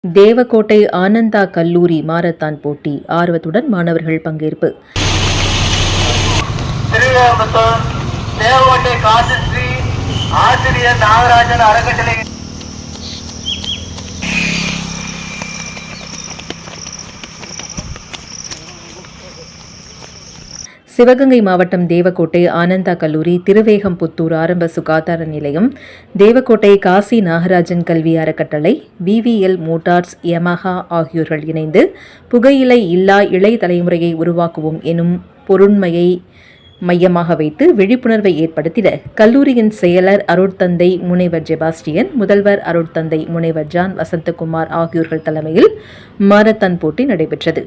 தேவக்கோட்டை ஆனந்தா கல்லூரி மாரத்தான் போட்டி ஆர்வத்துடன் மாணவர்கள் பங்கேற்பு. தேவக்கோட்டை காசிஸ்ரீ ஆசிரியர் நாகராஜன் அறக்கட்டளை சிவகங்கை மாவட்டம் தேவக்கோட்டை ஆனந்தா கல்லூரி, திருவேகம்புத்தூர் ஆரம்ப சுகாதார நிலையம், தேவக்கோட்டை காசி நாகராஜன் கல்வி அறக்கட்டளை, VVL மோட்டார்ஸ், யமஹா ஆகியோர்கள் இணைந்து புகையிலை இல்லா இளைய தலைமுறையை உருவாக்குவோம் எனும் பொருண்மையை மையமாக வைத்து விழிப்புணர்வை ஏற்படுத்திட கல்லூரியின் செயலர் அருட்தந்தை முனைவர் ஜெபாஸ்டியன், முதல்வர் அருட்தந்தை முனைவர் ஜான் வசந்தகுமார் ஆகியோர்கள் தலைமையில் மாரத்தான் போட்டி நடைபெற்றது.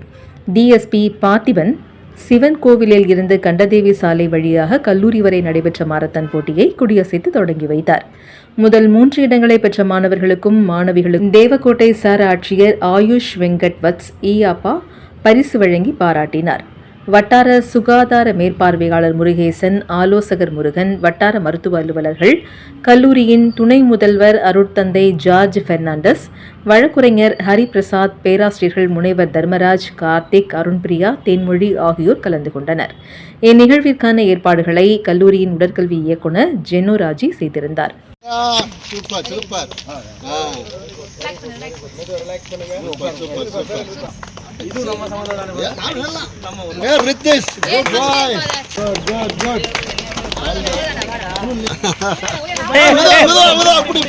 DSP பார்த்திபன் சிவன் கோவிலில் இருந்து கண்டதேவி சாலை வழியாக கல்லூரி வரை நடைபெற்ற மாரத்தான் போட்டியை கொடியசைத்து தொடங்கி வைத்தார். முதல் 3 இடங்களை பெற்ற மாணவர்களுக்கும் மாணவிகளுக்கும் தேவக்கோட்டை சார் ஆட்சியர் ஆயுஷ் வெங்கட் வத்ஸ் ஈயாப்பா பரிசு வழங்கி பாராட்டினார். வட்டார சுகாதார மேற்பார்வையாளர் முருகேசன், ஆலோசகர் முருகன், வட்டார மருத்துவ அலுவலர்கள், கல்லூரியின் துணை முதல்வர் அருட்தந்தை ஜார்ஜ் பெர்னாண்டஸ், வழக்குரைஞர் ஹரிபிரசாத், பேராசிரியர்கள் முனைவர் தர்மராஜ், கார்த்திக், அருண்பிரியா, தேன்மொழி ஆகியோர் கலந்து கொண்டனர். இந்நிகழ்விற்கான ஏற்பாடுகளை கல்லூரியின் உடற்கல்வி இயக்குநர் ஜெனோராஜி செய்திருந்தார். அப்படி